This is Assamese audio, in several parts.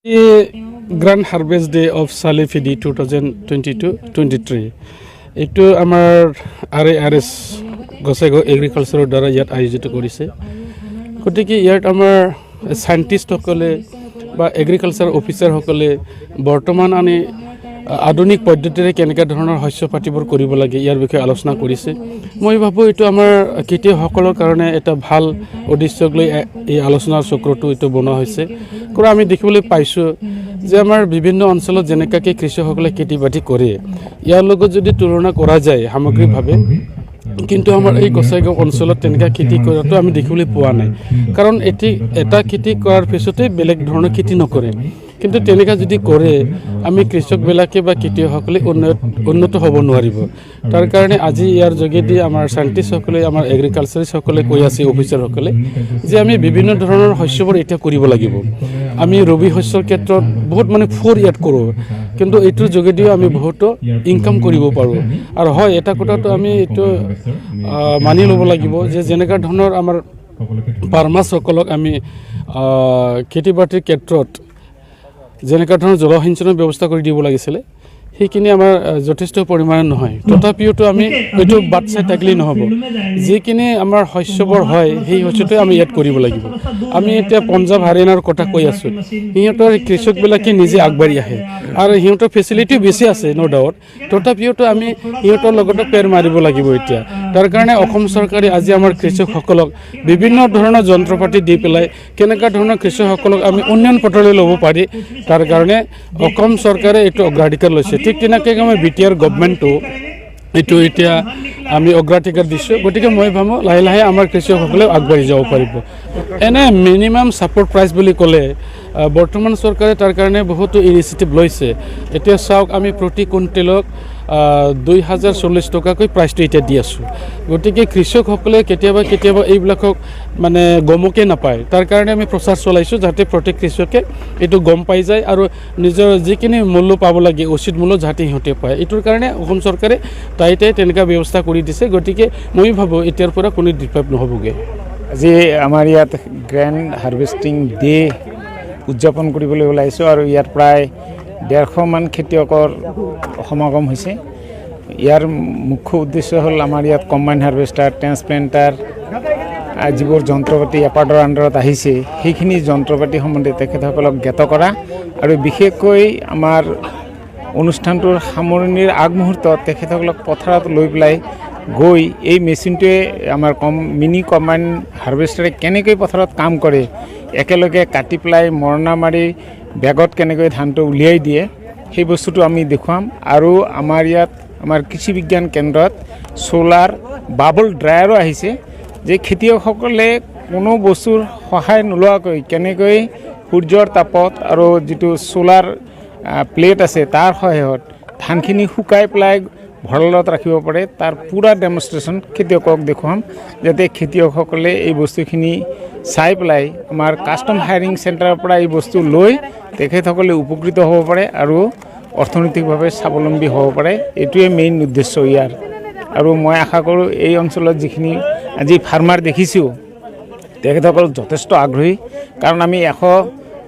গ্ৰাণ্ড হাৰ্ভেষ্ট ডে অফ চালিফিডি 2022-23 এইটো আমাৰ RARS গোসাইগাঁও এগ্ৰিকালচাৰৰ দ্বাৰা ইয়াত আয়োজিত কৰিছে। গতিকে ইয়াত আমাৰ চাইণ্টিষ্টসকলে বা এগ্ৰিকালচাৰ অফিচাৰসকলে বৰ্তমান আধুনিক পদ্ধতিৰে কেনেকুৱা ধৰণৰ শস্য পাতিবোৰ কৰিব লাগে ইয়াৰ বিষয়ে আলোচনা কৰিছে। মই ভাবোঁ এইটো আমাৰ খেতিয়কসকলৰ কাৰণে এটা ভাল উদ্দেশ্যক লৈ এই আলোচনাৰ চক্ৰটো এইটো বনোৱা হৈছে। কাৰণ আমি দেখিবলৈ পাইছোঁ যে আমাৰ বিভিন্ন অঞ্চলত যেনেকৈ কৃষকসকলে খেতি বাতি কৰে ইয়াৰ লগত যদি তুলনা কৰা যায় সামগ্ৰিকভাৱে, কিন্তু আমাৰ এই গোসাইগাঁও অঞ্চলত তেনেকুৱা খেতি কৰাটো আমি দেখিবলৈ পোৱা নাই। কাৰণ এটা খেতি কৰাৰ পিছতে বেলেগ ধৰণৰ খেতি নকৰে, কিন্তু তেনেকুৱা যদি কৰে আমি কৃষকবিলাকে বা খেতিয়কসকলে উন্নত হ'ব নোৱাৰিব। তাৰ কাৰণে আজি ইয়াৰ যোগেদি আমাৰ চাইণ্টিষ্টসকলে আমাৰ এগ্ৰিকালচাৰিষ্টসকলে কৈ আছে অফিচাৰসকলে যে আমি বিভিন্ন ধৰণৰ শস্যবোৰ এতিয়া কৰিব লাগিব। আমি ৰবি শস্যৰ ক্ষেত্ৰত বহুত ফ'ৰ ইয়াত কৰোঁ, কিন্তু এইটোৰ যোগেদিও আমি বহুতো ইনকাম কৰিব পাৰোঁ। আৰু হয়, এটা কথাটো আমি এইটো মানি ল'ব লাগিব যে যেনেকুৱা ধৰণৰ আমাৰ ফাৰ্মাৰ্ছসকলক আমি খেতি বাতিৰ ক্ষেত্ৰত যেনেকুৱা ধৰণৰ জলসিঞ্চনৰ ব্যৱস্থা কৰি দিব লাগিছিলে সেইখিনি আমাৰ যথেষ্ট পৰিমাণে নহয়। তথাপিওতো আমি এইটো বাট চাই থাকিলেই নহ'ব। যিখিনি আমাৰ শস্যবোৰ হয় সেই শস্যটোৱে আমি ইয়াত কৰিব লাগিব। আমি এতিয়া পঞ্জাৱ হাৰিয়ানাৰ কথা কৈ আছোঁ, সিহঁতৰ কৃষকবিলাকে নিজে আগবাঢ়ি আহে আৰু সিহঁতৰ ফেচিলিটিও বেছি আছে ন' ডাউট। তথাপিওতো আমি সিহঁতৰ লগতে পেৰ মাৰিব লাগিব এতিয়া। তাৰ কাৰণে অসম চৰকাৰে আজি আমাৰ কৃষকসকলক বিভিন্ন ধৰণৰ যন্ত্ৰ পাতি দি পেলাই কেনেকুৱা ধৰণৰ কৃষকসকলক আমি উন্নয়ন পথলৈ ল'ব পাৰি, তাৰ কাৰণে অসম চৰকাৰে এইটো অগ্ৰাধিকাৰ লৈছে। ঠিক তেনেকৈ আমাৰ BTR গভমেণ্টটো এইটো এতিয়া আমি অগ্ৰাধিকাৰ দিছোঁ। গতিকে মই ভাবোঁ লাহে লাহে আমাৰ কৃষকসকলেও আগবাঢ়ি যাব পাৰিব। এনে মিনিমাম ছাপৰ্ট প্ৰাইচ বুলি ক'লে বৰ্তমান চৰকাৰে তাৰ কাৰণে বহুতো ইনিচিয়েটিভ লৈছে। এতিয়া চাওক, আমি প্ৰতি কুইণ্টেলক 2040 টকাকৈ প্ৰাইচটো এতিয়া দি আছোঁ। গতিকে কৃষকসকলে কেতিয়াবা এইবিলাকক গমকে নাপায়। তাৰ কাৰণে আমি প্ৰচাৰ চলাইছোঁ যাতে প্ৰত্যেক কৃষকে এইটো গম পাই যায় আৰু নিজৰ যিখিনি মূল্য পাব লাগে উচিত মূল্য যাতে সিহঁতে পায়। এইটোৰ কাৰণে অসম চৰকাৰে তাইতে তেনেকুৱা ব্যৱস্থা কৰি দিছে। গতিকে মই ভাবোঁ এতিয়াৰ পৰা কোনো ডিফেক্ট নহ'বগৈ। আজি আমাৰ ইয়াত গ্ৰেণ্ড হাৰ্ভেষ্টিং ডে উদযাপন কৰিবলৈ ওলাইছোঁ আৰু ইয়াত প্ৰায় 150 মান খেতিয়কৰ সমাগম হৈছে। ইয়াৰ মুখ্য উদ্দেশ্য হ'ল আমাৰ ইয়াত কম্বাইন হাৰ্ভেষ্টাৰ, ট্ৰেন্সপ্লেণ্টাৰ যিবোৰ যন্ত্ৰপাতি এপাৰ্টৰ আণ্ডাৰত আহিছে সেইখিনি যন্ত্ৰপাতি সম্বন্ধে তেখেতসকলক জ্ঞাত কৰা আৰু বিশেষকৈ আমাৰ অনুষ্ঠানটোৰ সামৰণিৰ আগমুহূৰ্তত তেখেতসকলক পথাৰত লৈ পেলাই গৈ এই মেচিনটোৱে আমাৰ মিনি কম্বাইন হাৰ্ভেষ্টাৰে কেনেকৈ পথাৰত কাম কৰে, একেলগে কাটি পেলাই মৰণা মাৰি বেগত কেনেকৈ ধানটো উলিয়াই দিয়ে সেই বস্তুটো আমি দেখুৱাম। আৰু আমাৰ ইয়াত আমাৰ কৃষি বিজ্ঞান কেন্দ্ৰত চ'লাৰ বাবল ড্ৰায়াৰো আহিছে, যে খেতিয়কসকলে কোনো বস্তুৰ সহায় নোলোৱাকৈ কেনেকৈ সূৰ্যৰ তাপত আৰু যিটো চ'লাৰ প্লেট আছে তাৰ সহায়ত ধানখিনি শুকাই পেলাই ভঁৰালত ৰাখিব পাৰে, তাৰ পূৰা ডেমনষ্ট্ৰেশ্যন খেতিয়কক দেখুৱাম, যাতে খেতিয়কসকলে এই বস্তুখিনি চাই পেলাই আমাৰ কাষ্টম হায়াৰিং চেণ্টাৰৰ পৰা এই বস্তু লৈ তেখেতসকলে উপকৃত হ'ব পাৰে আৰু অৰ্থনৈতিকভাৱে স্বাৱলম্বী হ'ব পাৰে। এইটোৱে মেইন উদ্দেশ্য ইয়াৰ। আৰু মই আশা কৰোঁ এই অঞ্চলত যিখিনি আজি ফাৰ্মাৰ দেখিছোঁ তেখেতসকল যথেষ্ট আগ্ৰহী, কাৰণ আমি 100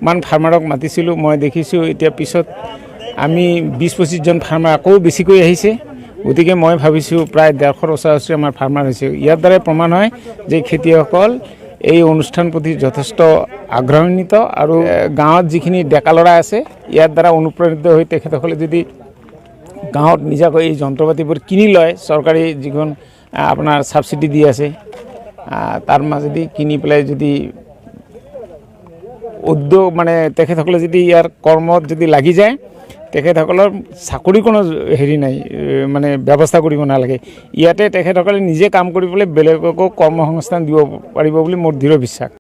মান ফাৰ্মাৰক মাতিছিলোঁ। মই দেখিছোঁ এতিয়া পিছত আমি 20-25 জন ফাৰ্মাৰ আকৌ বেছিকৈ আহিছে। গতিকে মই ভাবিছোঁ প্ৰায় 150ৰ ওচৰা-ওচৰি আমাৰ ফাৰ্মাৰ হৈছে। ইয়াৰ দ্বাৰাই প্ৰমাণ হয় যে খেতিয়কসকল এই অনুষ্ঠান প্ৰতি যথেষ্ট আগ্ৰহান্বিত আৰু গাঁৱত যিখিনি ডেকা ল'ৰা আছে ইয়াৰ দ্বাৰা অনুপ্ৰাণিত হৈ তেখেতসকলে যদি গাঁৱত নিজাকৈ এই যন্ত্ৰপাতিবোৰ কিনি লয়, চৰকাৰী যিখন আপোনাৰ ছাবচিডি দি আছে তাৰ মাজেদি কিনি পেলাই যদি উদ্যোগ তেখেতসকলে যদি ইয়াৰ কৰ্মত যদি লাগি যায়, তেখেতসকলৰ চাকৰি কোনো হেৰি নাই, ব্যৱস্থা কৰিব নালাগে। ইয়াতে তেখেতসকলে নিজে কাম কৰি পেলাই বেলেগকো কৰ্মসংস্থান দিব পাৰিব বুলি মোৰ দৃঢ় বিশ্বাস।